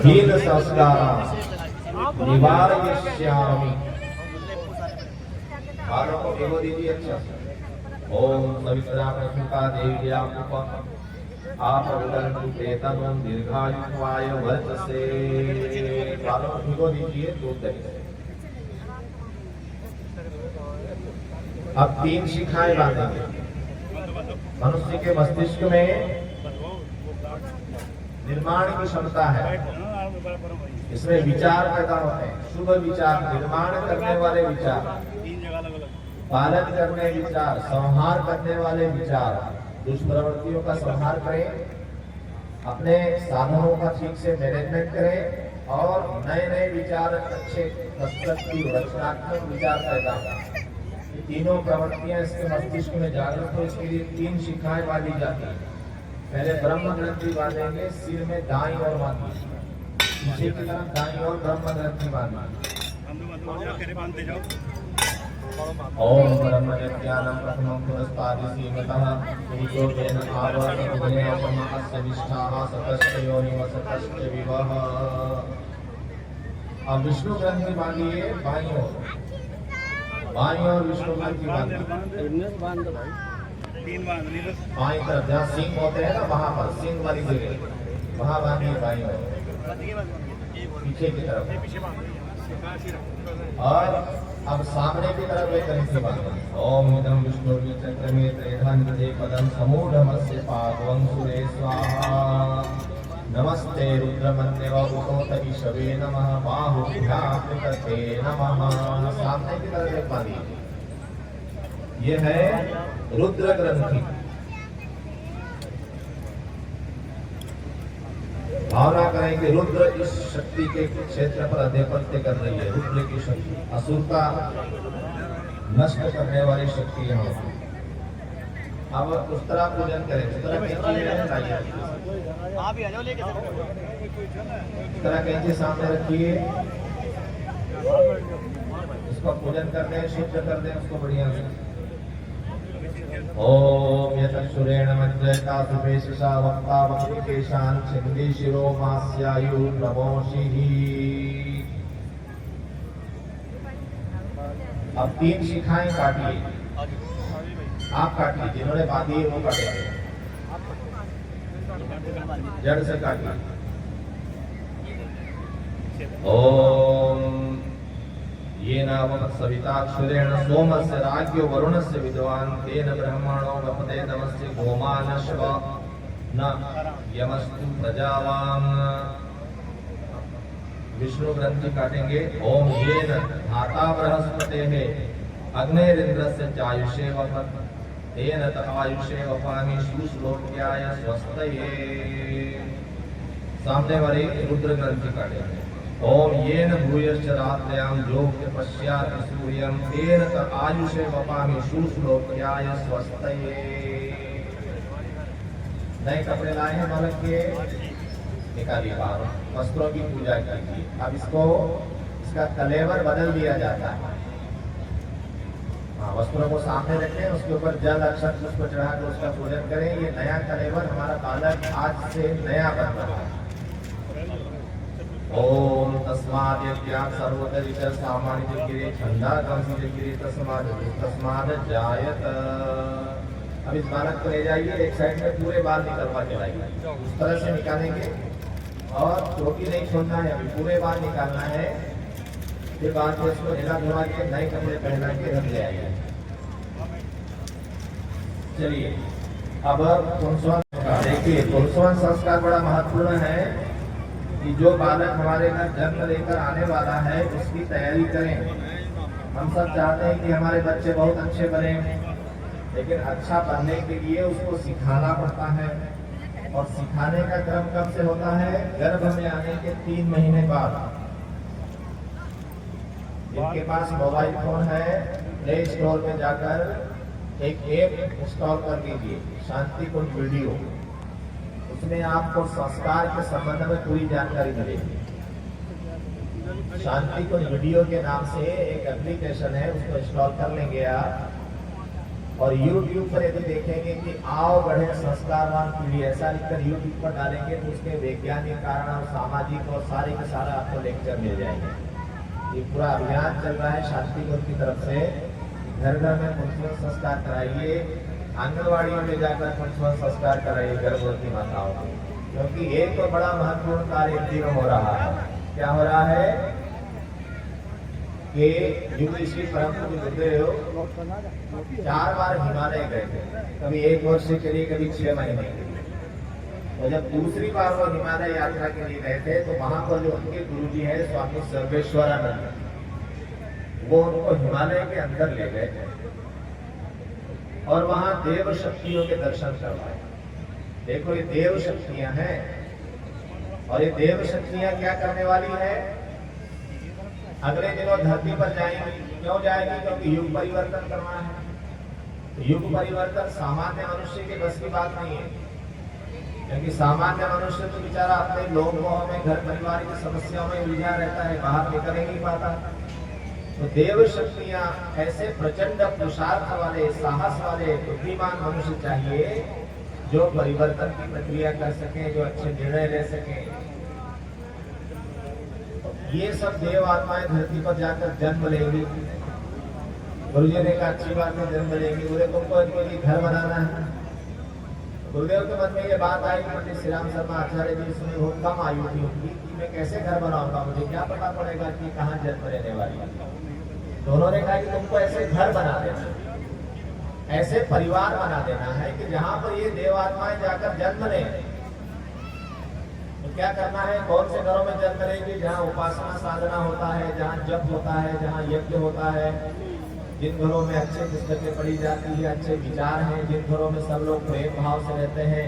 हीन संस्कारा निवारयिष्यामि। बालों को भिगो दीजिए अच्छा से। ओम सवित्रा प्रसूता देव्या उप आपवदन्तु प्रेतम दीर्घायुवाय वर्चसे। बालों को भिगो दीजिए दूध दही से। अब 3 शिखाएं बांधेंगे। मनुष्य के मस्तिष्क में निर्माण की क्षमता है, इसमें विचार पैदा होते हैं। शुभ विचार, निर्माण करने वाले विचार, पालन करने विचार, संहार करने वाले विचार। दुष्प्रवृत्तियों का संहार करें, अपने साधनों का ठीक से मैनेजमेंट करें और नए नए विचार, अच्छे कंस्ट्रक्टिव रचनात्मक विचार पैदा करें। ये तीनों प्रवृत्तियां इसके मस्तिष्क में जागृत हो, इसके लिए 3 शिखाएं बांधी जाती हैं। पहले ब्रह्म ग्रंथि बांधेंगे, सिर में दाईं ओर बांधिए, पीछे की तरफ दाईं ओर ब्रह्म ग्रंथि बांधिए। ओम ब्रह्म ज्ञानम प्रथमं पुरस्तादिसीमतः ईशो तेन आवरणेन अस्य निष्ठाः सतश्च योनिवसतश्च विवः। अब विष्णु ग्रंथि बांधिए बाईं ओर, बाईं ओर विष्णु ग्रंथि बांधिए। बाईं तरफ जहाँ सिंह होते हैं ना, वहां पर सिंह वाली जगह वहां बांधिए बाईं ओर, पीछे की तरफ। और अब सामने की तरफ एक ग्रंथि बांधो। ओम इदं विष्णु चक्रमे त्रयधन्ते पदं समूढ़मस्य पावं सुरे स्वाहा। नमस्ते रुद्रमन्यव उतोत ईशवे नमः बाहुभ्याकृते नमः। सामने की तरफ एक बांधिए। ये है रुद्र ग्रंथि। भावना करें कि रुद्र इस शक्ति के क्षेत्र पर आधिपत्य कर रही है। रुद्र की शक्ति असुर का नष्ट करने वाली शक्ति यहाँ होती है। अब उस तरह पूजन करें, उस तरह कैंची सामने रखिए, इसको पूजन कर दें, शुद्ध कर दें उसको बढ़िया से। ओम यतक्षुरेण मज्जयता सुपेशसा वक्ता वक्तिकेशान छिन्दी शिरो मास्यायु नमोषिः। अब 3 शिखाएं काटिए, आप काटिए, जिन्होंने बांधी है वो काटेंगे, जड़ से काटिए। ओम ये नाम सविताक्षुरेण सोमस्य राज्ञो वरुणस्य विद्वान् तेन ब्रह्मणो वपते नमस्य गोमानश्व न यमस्तु प्रजावान्। विष्णु ग्रंथि काटेंगे। ओम येन धाता बृहस्पतेः अग्नेरिन्द्रस्य चायुषे वपत् तेन आयुषे वपामि शुश्लोक्याय स्वस्तये। सामने वाले रुद्र ग्रंथि काटेंगे। ओम येन भूयश्च रात्र्यां योग्य पश्यात् सूर्यं तेन आयुषे वपामि शुश्लोक्याय स्वस्तये। नए कपड़े लाए हैं बालक के, निकालिए बाहर, वस्त्रों की पूजा कीजिए। अब इसका कलेवर बदल दिया जाता है। वस्त्रों को सामने रखें, उसके ऊपर जल अक्षत पुष्प चढ़ाकर उसका पूजन करें। ये नया कलेवर हमारा बालक आज से नया बन रहा है। ओम तस्माद् यज्ञात् सर्वोदरिच सामान्य गिरे छंदा कंसी गिरे तस्माद् जायत। अब इस बालक को ले जाइए, एक साइड में पूरे बाल निकलवा के लाइए, उस तरह से निकालेंगे और चोटी नहीं छोड़ना है, अभी पूरे बाल निकालना है। फिर बाद में उसको ढिला धुला के नए कपड़े पहना के रख ले आइए। चलिए अब पुंसवन देखिए, पुंसवन संस्कार बड़ा महत्वपूर्ण है कि जो बालक हमारे घर जन्म लेकर आने वाला है उसकी तैयारी करें। हम सब चाहते हैं कि हमारे बच्चे बहुत अच्छे बने, लेकिन अच्छा बनने के लिए उसको सिखाना पड़ता है। और सिखाने का क्रम कब से होता है? गर्भ में आने के 3 महीने बाद। जिनके पास मोबाइल फोन है, प्ले स्टोर में जाकर एक ऐप इंस्टॉल कर लीजिए, शांति कुंज वीडियो। उसमें आपको संस्कार के संबंध में पूरी जानकारी मिलेगी। शांति कुंज वीडियो के नाम से एक एप्लीकेशन है, उसको इंस्टॉल कर लेंगे आप। और YouTube पर यदि देखेंगे कि आओ बढ़े संस्कारवान पीढ़ी, ऐसा लिखकर YouTube पर डालेंगे तो उसके वैज्ञानिक कारण और सामाजिक और सारे के सारा आपको लेक्चर मिल जाएंगे। ये पूरा अभियान चल रहा है शांति गुरु की तरफ से, घर घर में पुंसवन संस्कार कराइए, आंगनबाड़ियों में जाकर पुंसवन संस्कार कराइए गर्भवती माताओं को, क्योंकि एक तो बड़ा महत्वपूर्ण कार्य एक दिन हो रहा है। क्या हो रहा है कि युग परम गुरुदेव 4 बार हिमालय गए थे, कभी 1 वर्ष के लिए, कभी 6 महीने के लिए। और जब दूसरी बार वो हिमालय यात्रा के लिए गए थे तो वहां पर जो उनके गुरु जी है स्वामी सर्वेश्वरानंद, वो उनको हिमालय के अंदर ले गए थे और वहां देव शक्तियों के दर्शन करवाए। देखो ये देव शक्तियां हैं, और ये देव शक्तियां क्या करने वाली है, अगले दिनों धरती पर जाएंगी। क्यों जाएगी? क्योंकि युग परिवर्तन करना है। तो युग परिवर्तन सामान्य मनुष्य के बस की बात नहीं है, क्योंकि सामान्य मनुष्य तो बेचारा अपने लोगों में, घर परिवार की समस्याओं में उलझा रहता है, बाहर निकल ही नहीं पाता। तो देव शक्तियां ऐसे प्रचंड पुरुषार्थ वाले, साहस वाले, बुद्धिमान मनुष्य चाहिए जो परिवर्तन की प्रक्रिया कर सके, जो अच्छे निर्णय ले सके। ये सब देव आत्माएं धरती पर जाकर जन्म लेंगी। गुरुजी ने कहा अच्छी बात है, जन्म लेंगी। बोले तुमको इनके लिए घर बनाना है। गुरुदेव के मन में ये बात आई, पंडित श्री राम शर्मा आचार्य जी सुने, वो कम आयु थी उनकी, कि मैं कैसे घर बनाऊंगा, मुझे क्या पता पड़ेगा कि कहाँ जन्म लेने वाली है। तो उन्होंने कहा कि तुमको ऐसे घर बना देना, ऐसे परिवार बना देना है कि जहां पर ये देव आत्माएं जाकर जन्म लें। तो क्या करना है, कौन से घरों में जन्म लेंगे? जहाँ उपासना साधना होता है, जहाँ जप होता है, जहाँ यज्ञ होता है, जिन घरों में अच्छे पुस्तकें पढ़ी जाती है, अच्छे विचार हैं, जिन घरों में सब लोग प्रेम भाव से रहते हैं,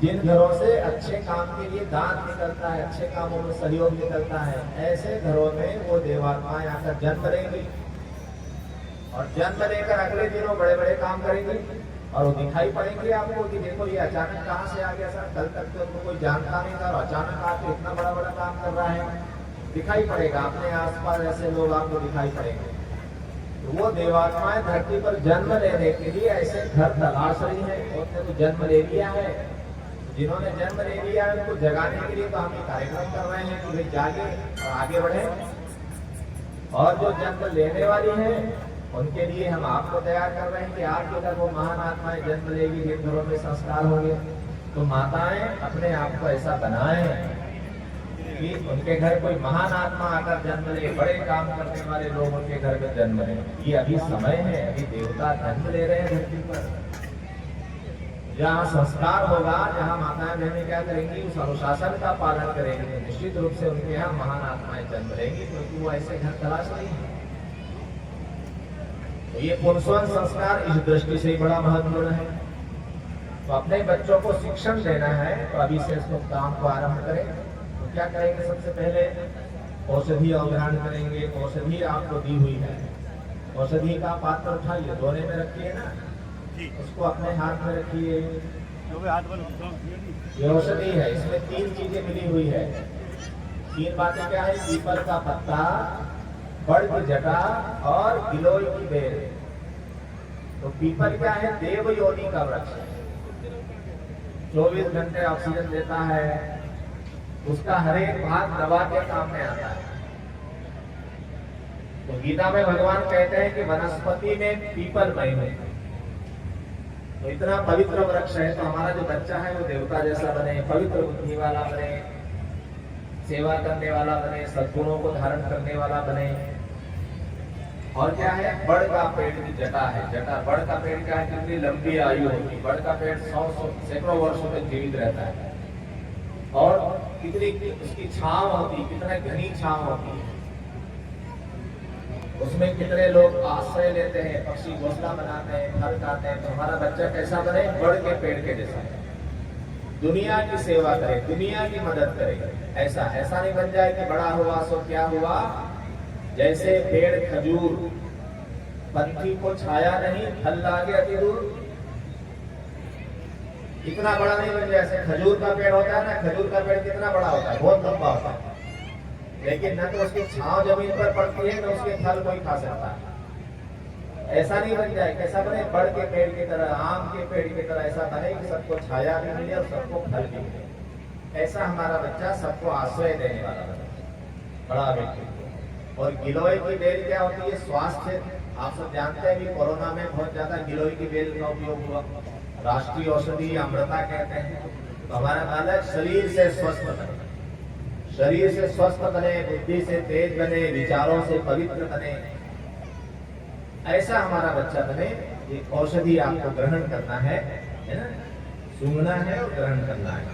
जिन घरों से अच्छे काम के लिए दान निकलता है, अच्छे कामों में सहयोग निकलता है, ऐसे घरों में वो देवात्माएं आकर जन्म लेंगी और जन्म लेकर अगले दिनों बड़े बड़े काम करेंगी। और वो दिखाई पड़ेंगे आपको कि देखो ये अचानक कहाँ से आ गया सर, कल तक तो उनको कोई जानता नहीं था और अचानक आके इतना बड़ा बड़ा काम कर रहा है। दिखाई पड़ेगा, अपने आसपास ऐसे लोग आपको दिखाई पड़ेंगे। तो वो देवात्माएं धरती पर जन्म लेने के लिए ऐसे घर तलाश रही है। उसने तो जन्म ले लिया है, जिन्होंने जन्म ले लिया है उनको जगाने के लिए तो हम ये कार्यक्रम कर रहे हैं कि वे जागे और आगे बढ़े। और जो जन्म लेने वाली है उनके लिए हम आपको तैयार कर रहे हैं कि आपके घर वो महान आत्माएं जन्म लेगी, जिन घरों में संस्कार होंगे। तो माताएं अपने आप को ऐसा बनाएं कि उनके घर कोई महान आत्मा आकर जन्म ले, बड़े काम करने वाले लोग उनके घर में जन्म ले। ये अभी समय है, अभी देवता जन्म ले रहे हैं धरती पर। जहाँ संस्कार होगा, जहाँ माताएं बहनें क्या करेंगी, उस अनुशासन का पालन करेंगे, निश्चित रूप से उनके यहाँ महान आत्माएं जन्म लेंगी, क्योंकि वो ऐसे घर तलाश रही है। तो ये पुंसवन संस्कार इस दृष्टि से बड़ा महत्वपूर्ण है। तो अपने बच्चों को शिक्षण देना है तो अभी से इसको काम को आरंभ करें। तो क्या करेंगे, सबसे पहले औषधि अवग्रहण करेंगे। औषधि आपको दी हुई है, औषधि का पात्र उठाइए, दोने में रखिए ना, उसको अपने हाथ में रखिए। ये औषधि है, इसमें 3 चीजें मिली हुई है। 3 बातें क्या है, पीपल का पत्ता, बड़ की जटा और गिलोय की बेल। तो पीपल क्या है, देव योनि का वृक्ष है, 24 घंटे ऑक्सीजन देता है, उसका हर एक भाग दवा के काम में आता है। तो गीता में भगवान कहते हैं कि वनस्पति में पीपल मय है। तो इतना पवित्र वृक्ष है, तो हमारा जो बच्चा है वो देवता जैसा बने, पवित्र बुद्धि वाला बने, सेवा करने वाला बने, सद्गुणों को धारण करने वाला बने। और क्या है, बड़ का पेड़ की जटा है। जटा, बड़ का पेड़ क्या है, कितनी लंबी आयु होती है। बड़ का पेड़ 100 सैकड़ों वर्षों तक जीवित रहता है। और कितनी उसकी छांव होती है, कितने घनी छांव होती है, उसमें कितने लोग आश्रय लेते हैं, पक्षी घोंसला बनाते हैं, फल खाते हैं। तो हमारा बच्चा कैसा बने, बड़ के पेड़ के जैसा, दुनिया की सेवा करे, दुनिया की मदद करे। ऐसा नहीं बन जाए कि बड़ा हुआ सो क्या हुआ, जैसे पेड़ खजूर, पंथी को छाया नहीं, फल लागे अति दूर। इतना बड़ा नहीं बन जाए। जैसे खजूर का पेड़ होता है ना, खजूर का पेड़ कितना बड़ा होता है, बहुत लंबा होता है, लेकिन न तो उसकी छांव जमीन पर पड़ती है, न उसके फल कोई खा सकता है। ऐसा नहीं बन जाए, कैसा बने, बड़ के पेड़ की तरह, आम के पेड़ की तरह ऐसा बने कि सबको छाया भी मिले और सबको फल भी मिले। ऐसा हमारा बच्चा सबको आश्रय देने वाला बच्चा, बड़ा व्यक्ति। और गिलोय की बेल क्या होती है? स्वास्थ्य। आप सब जानते हैं कि कोरोना में बहुत ज्यादा गिलोय की बेल का उपयोग हुआ, राष्ट्रीय औषधि अमृता कहते हैं। तो हमारा बालक शरीर से स्वस्थ बने, शरीर से स्वस्थ बने, बुद्धि से तेज बने, विचारों से पवित्र बने, ऐसा हमारा बच्चा बने। ये औषधि आपको ग्रहण करना है ना, सूंघना है और ग्रहण करना है।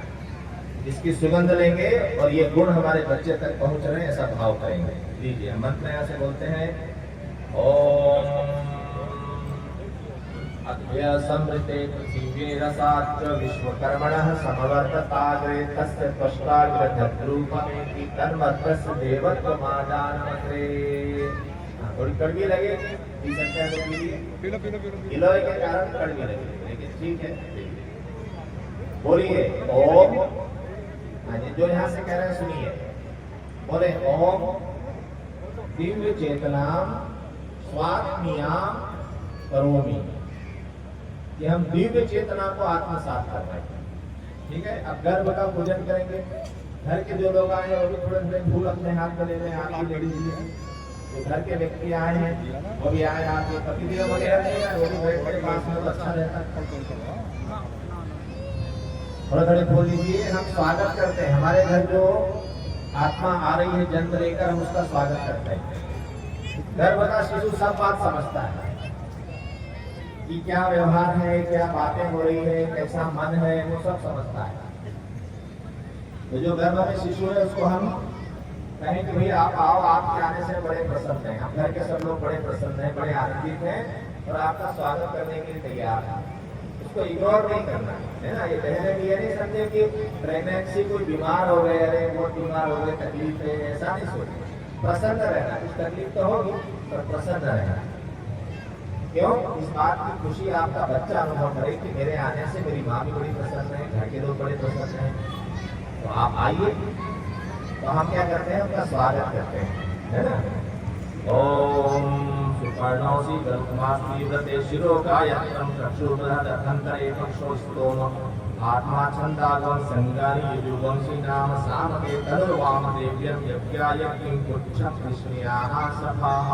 इसकी सुगंध लेंगे और ये गुण हमारे बच्चे तक पहुंच रहे हैं, ऐसा भाव करेंगे। लीजिए मंत्र ऐसे बोलते हैं, ओम अद्य समृते पृथिवी रसाच विश्वकर्मणः समवर्तताग्रे तस्य त्वष्टाग्रधद्रूपमेति तन्मतस्य देवत्वमादानमग्रे। थोड़ी कड़वी लगेगी, पी सकते हैं तो पीलिए, गिलोय के कारण कड़वी लगेगी, लेकिन ठीक है। बोलिए ओम, जो यहाँ से कह रहे हैं सुनिए, बोले ओम दिव्य चेतना स्वात्मीयाम करोमि, कि हम दिव्य चेतना को आत्मसात कर रहे हैं। ठीक है, अब गर्भ का पूजन करेंगे। घर के जो लोग आए वो भी थोड़े थोड़े फूल अपने हाथ में ले लें, आप भी ले लीजिए। जो घर के व्यक्ति आए हैं वो भी आए, आपके पतिदेव वगैरह नहीं है वो भी बैठ के पास में, तो अच्छा रहता है। थोड़े थोड़े फूल लीजिए। हम स्वागत करते हैं, हमारे घर जो आत्मा आ रही है जन्म लेकर, हम उसका स्वागत करते हैं। गर्भ का शिशु सब बात समझता है कि क्या व्यवहार है, क्या बातें हो रही है, कैसा मन है, वो सब समझता है। तो जो गर्भ में शिशु है उसको हम कहें कि भाई आप आओ, आपके आने से बड़े प्रसन्न हैं, हम घर के सब लोग बड़े प्रसन्न हैं, बड़े आनंदित हैं और आपका स्वागत करने के लिए तैयार हैं। उसको इग्नोर नहीं करना है ना। ये पहले भी ये नहीं समझे कि प्रेगनेंसी कोई बीमार हो गए, अरे बहुत बीमार हो गए, तकलीफ है, ऐसा नहीं सोचे। प्रसन्न रहना, कुछ तकलीफ तो होगी पर प्रसन्न रहना। क्यों? इस बात की खुशी आपका बच्चा अनुभव करे कि मेरे आने से मेरी माँ भी बड़ी प्रसन्न है, घर के लोग बड़े प्रसन्न हैं। तो आप आइए। तो हम क्या करते हैं? उनका स्वागत करते हैं, है ना। ओम सुपर्णोसी गरुमास्ति व्रते शिरोकायत्रं चक्षुर्बृहदर्थंतरे पक्षोस्तोम आत्मा छंदागम संगानि युजुगंसि नाम सामके तनुर्वाम देव्यं यज्ञाय किं कुच्छं कृष्णयाः सभाः।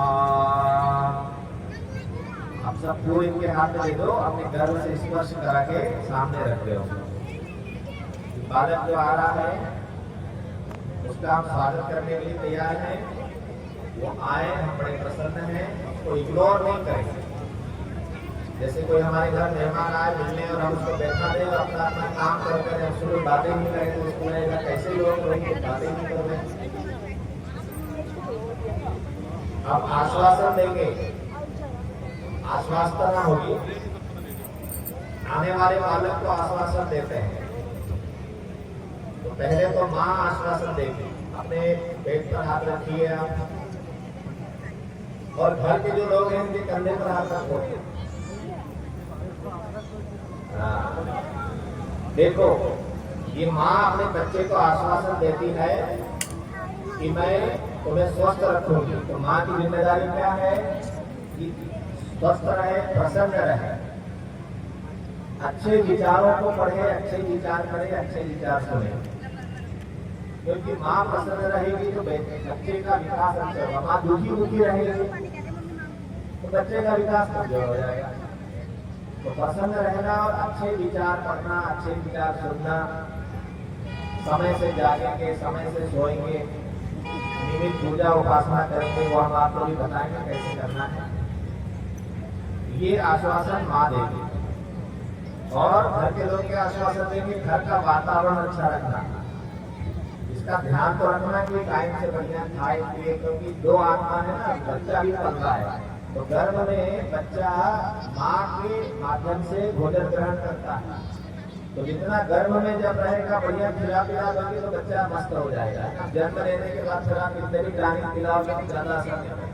आप सब फूल इनके हाथ में दे दो, अपने गर्भ से स्पर्श करा के सामने रख दो। बालक जो आ रहा है उसका हम स्वागत करने के लिए तैयार हैं। वो आए, हम बड़े प्रसन्न हैं, उसको इग्नोर नहीं करेंगे। जैसे कोई हमारे घर मेहमान आए मिलने और हम उसको बैठा दें और अपना अपना काम करते हैं, उसको बातें नहीं करेंगे, उसको लगेगा कैसे लोग करेंगे, बातें नहीं कर रहे। अब आश्वासन देंगे, आश्वासना होगी। आने वाले बालक को आश्वासन देते हैं। तो पहले तो माँ आश्वासन देगी, अपने पेट पर हाथ रखिए आप, और घर के जो लोग हैं उनके कंधे पर हाथ रखो। देखो, ये माँ अपने बच्चे को आश्वासन देती है कि मैं तुम्हें स्वस्थ रखूंगी। तो माँ की जिम्मेदारी क्या है कि स्वस्थ रहे, प्रसन्न रहे, अच्छे विचारों को पढ़े, अच्छे विचार करे, अच्छे विचार सुने। क्योंकि माँ प्रसन्न रहेगी तो बच्चे का विकास अच्छा होगा। माँ दुखी रहेगी तो बच्चे का विकास कमजोर हो जाएगा। तो प्रसन्न रहना और अच्छे विचार पढ़ना, अच्छे विचार सुनना, समय से जागेंगे, समय से सोएंगे, नियमित पूजा उपासना करेंगे, वो हम आपको भी बताएंगे कैसे करना है। ये आश्वासन माँ देगी और घर के लोग क्या आश्वासन देंगे? घर का वातावरण अच्छा रखना, इसका ध्यान तो रखना कि टाइम से बढ़िया खाए पिए, क्योंकि दो आत्मा है ना, बच्चा भी पल रहा है। तो गर्भ में बच्चा माँ के माध्यम से भोजन ग्रहण करता है। तो जितना गर्भ में जब रहेगा, बढ़िया खिला पिला दोगे तो बच्चा मस्त हो जाएगा। जन्म लेने के बाद फिर आप कितने भी टाइम खिलाओगे तो ज्यादा असर नहीं होगा।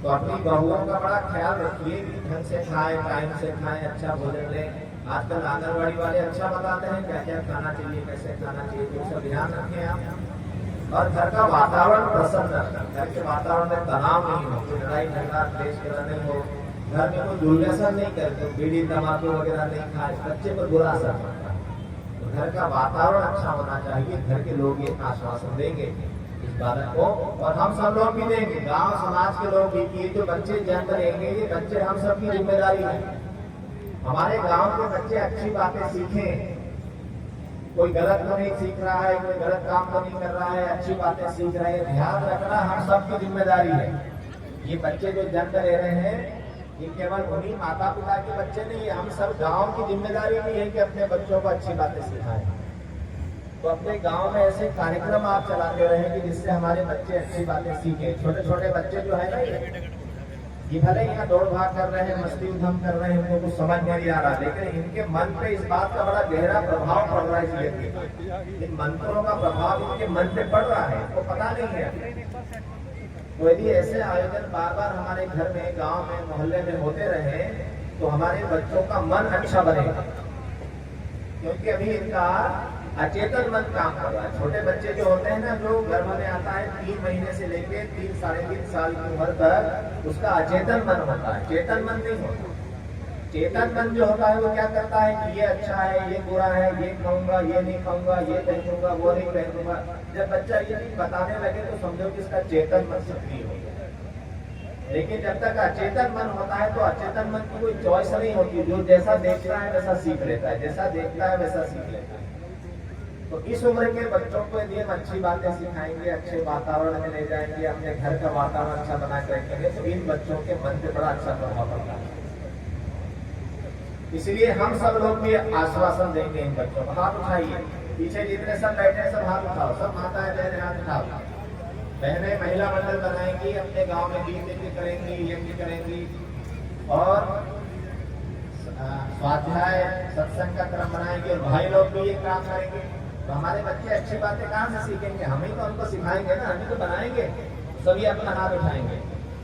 तो अपनी बहुओं का बड़ा ख्याल रखिए, ढंग से खाएं, टाइम से खाएं, अच्छा भोजन लें। आजकल आंगनबाड़ी वाले अच्छा बताते हैं क्या क्या खाना चाहिए, कैसे खाना चाहिए, तो सब ध्यान रखें आप। और घर का वातावरण प्रसन्न रखना, घर के वातावरण में तनाव नहीं हो, कोई लड़ाई झगड़ा क्लेश नहीं हो, घर में कोई दुर्व्यसन नहीं करते, बीड़ी तंबाकू वगैरह नहीं खाए, बच्चे पर बुरा असर पड़ता है। तो घर का वातावरण अच्छा होना चाहिए, घर के लोग ये आश्वासन देंगे इस बालक को, और हम सब लोग भी देंगे, गांव समाज के लोग भी, कि ये जो बच्चे जन्म लेंगे ये बच्चे हम सबकी जिम्मेदारी है। हमारे गांव के बच्चे अच्छी बातें सीखें, कोई गलत तो नहीं सीख रहा है, कोई गलत काम तो नहीं कर रहा है, अच्छी बातें सीख रहे हैं, ध्यान रखना हम सबकी जिम्मेदारी है। ये बच्चे जो जन्म ले रहे हैं ये केवल उन्हीं माता पिता के बच्चे नहीं है, हम सब गांव की जिम्मेदारी भी है कि अपने बच्चों को अच्छी बातें सिखाएं। तो अपने गांव में ऐसे कार्यक्रम आप चलाते रहे कि जिससे हमारे बच्चे अच्छी बातें सीखें। छोटे छोटे बच्चे जो है ना, ये भले यहाँ दौड़ भाग कर रहे हैं, मस्ती उधम कर रहे हैं, उनको कुछ समझ नहीं आ रहा, लेकिन इनके मन पे इस बात का बड़ा गहरा प्रभाव पड़ रहा है। इन मंत्रों का प्रभाव इनके मन पे पड़ रहा है, इनको पता नहीं है। तो यदि ऐसे आयोजन बार बार हमारे घर में, गांव में, मोहल्ले में होते रहे तो हमारे बच्चों का मन अच्छा बनेगा, क्योंकि अभी इनका अचेतन मन काम कर रहा है। छोटे बच्चे जो होते हैं ना, जो गर्भ में आता है 3 महीने से लेके 3 साढ़े 3 साल की उम्र तक, उसका अचेतन मन होता है, चेतन मन नहीं होता। चेतन मन जो होता है वो क्या करता है कि ये अच्छा है, ये बुरा है, ये खाऊंगा, ये नहीं खाऊंगा, ये पहनूंगा, वो नहीं पहनूंगा। जब बच्चा ये चीज बताने लगे तो समझो कि इसका चेतन मन सक्रिय हो गया। लेकिन जब तक अचेतन मन होता है तो अचेतन मन की कोई चॉइस नहीं होती, जो जैसा देखता है वैसा सीख लेता है, जैसा देखता है वैसा सीख लेता है। तो इस उम्र के बच्चों को यदि हम अच्छी बातें सिखाएंगे, अच्छे वातावरण में ले जाएंगे, अपने घर का वातावरण अच्छा बना कर रखेंगे, तो इन बच्चों के मन पे बड़ा अच्छा प्रभाव पड़ता है। इसलिए हम सब लोग भी आश्वासन देंगे इन बच्चों को। हाथ उठाइए, पीछे जितने सब बैठे सब हाथ उठाओ, सब माताएं बहनें हाथ उठाओ। बहनें महिला मंडल बनाएंगी, अपने गांव में गीत यज्ञ करेंगी, यज्ञ करेंगी, और स्वाध्याय सत्संग का क्रम बनाएंगे, और भाई लोग भी ये काम करेंगे। तो हमारे बच्चे अच्छी बातें कहाँ से सीखेंगे? हम ही तो उनको सिखाएंगे ना, हम ही तो बनाएंगे। सभी अपना हाथ उठाएंगे।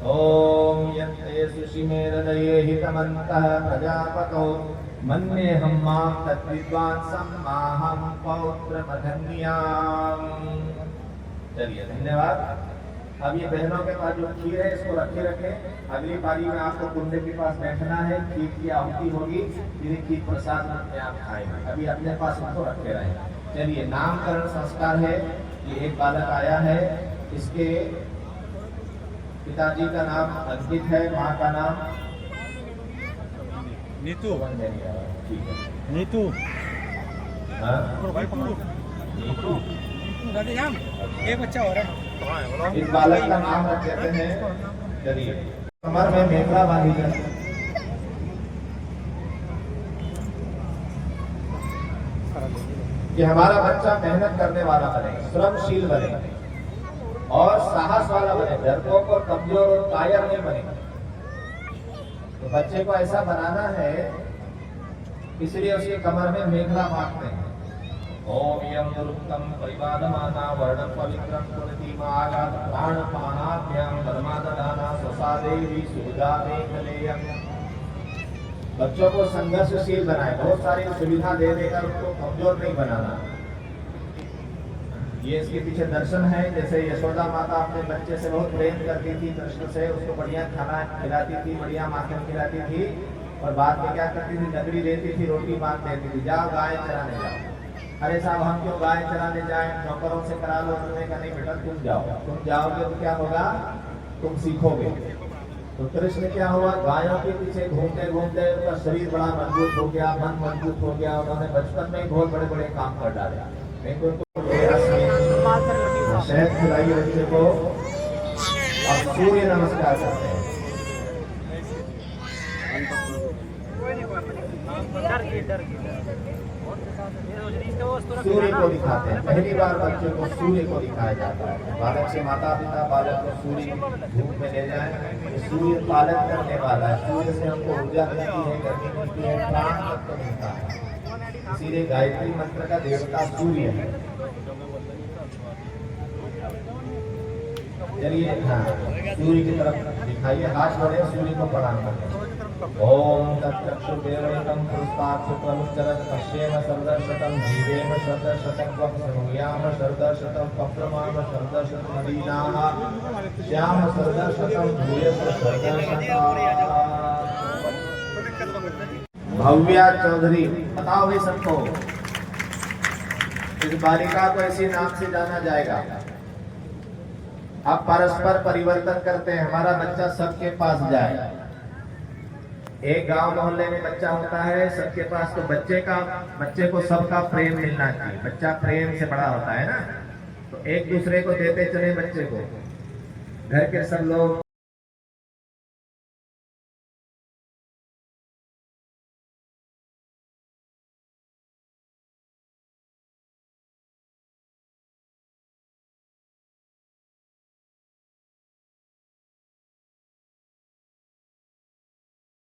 ओम यन्ते सुषिमे हृदये हितमन्तः प्रजापतो मन्येऽहं मां तद्विद्वान् सम्माहं पौत्रमधन्याम्। चलिए, धन्यवाद। अब ये बहनों के पास जो खीर है इसको रखें। अगली पारी में आपको कुंड के पास बैठना है, खीर की आहुति होगी, फिर खीर प्रसाद में आप खाएंगे। अभी अपने पास इसको रखे रहें। चलिए, नामकरण संस्कार है। ये एक बालक आया है, इसके पिताजी का नाम अंकित है, माँ का नाम नीतू। ठीक है, नीतू। हाँ? नीतू। एक बच्चा हो रहा है। इस बालक का नाम रख देते हैं। चलिए, कमर में मेखला बांधी जाए। कि हमारा बच्चा मेहनत करने वाला बने, श्रमशील बने और साहस वाला बने, डरपोक और कमजोर और कायर नहीं बने। तो बच्चे को ऐसा बनाना है, इसलिए उसके कमर में मेखला बांधते हैं। ओम यम दुरुक्तम परिवादमाना वर्णम पवित्रम पुनतिमागात प्राणपानाभ्याम धर्माददाना स्वसादेवी सुविधा मेखलेयम। बच्चों को संघर्षशील बनाए, बहुत सारी सुविधा दे देकर उसको कमजोर नहीं बनाना। ये इसके पीछे दर्शन है। जैसे यशोदा माता अपने बच्चे से बहुत प्रेम करती थी, कृष्ण से, उसको बढ़िया खाना खिलाती थी, बढ़िया माखन खिलाती थी, और बाद में क्या करती थी, नगरी देती थी, रोटी बांध देती थी, जाओ गाय चराने जाओ। अरे साहब, हम क्यों गाय चराने जाए, नौकरों से करा लो। उन्होंने कहा नहीं बेटा, तुम जाओ, तुम जाओगे तो क्या होगा, तुम सीखोगे। तो कृष्ण क्या हुआ, गायों के पीछे घूमते घूमते उनका शरीर बड़ा मजबूत हो गया, मन मजबूत हो गया। उन्होंने बचपन में ही बहुत बड़े बड़े काम कर डाले। नहीं तो शहद खिलाइए बच्चे को। अब सूर्य नमस्कार करते हैं। सूर्य को दिखाते हैं, पहली बार बच्चे को सूर्य को दिखाया जाता है। बालक से माता पिता बालक को सूर्य धूप में ले जाए। सूर्य पालन करने वाला है, सूर्य से हमको ऊर्जा मिलती है, गर्मी मिलती है, प्राण तत्व मिलता है। इसीलिए गायत्री मंत्र का देवता सूर्य है। चलिए, हाँ, सूर्य की तरफ दिखाइए, हाथ बढ़े, सूर्य को प्रणाम करते हैं। ओम तत्चक्षुर्देवैकं पुष्पाक्षुत्वमुच्चरत् पश्येम सर्वदर्शतं जीवेम सर्वदर्शतं वक्सनुयाम सर्वदर्शतं पप्रमाम सर्वदर्शतं मदीनाः श्याम सर्वदर्शतं भूयस्य सर्वदर्शतं। भव्या चौधरी, बताओ भाई सबको। इस बालिका को इसी नाम से जाना जाएगा। अब परस्पर परिवर्तन करते हैं, हमारा बच्चा सबके पास जाए। एक गांव मोहल्ले में बच्चा होता है सबके पास, तो बच्चे को सबका प्रेम मिलना चाहिए। बच्चा प्रेम से बड़ा होता है ना, तो एक दूसरे को देते चले बच्चे को। घर के सब लोग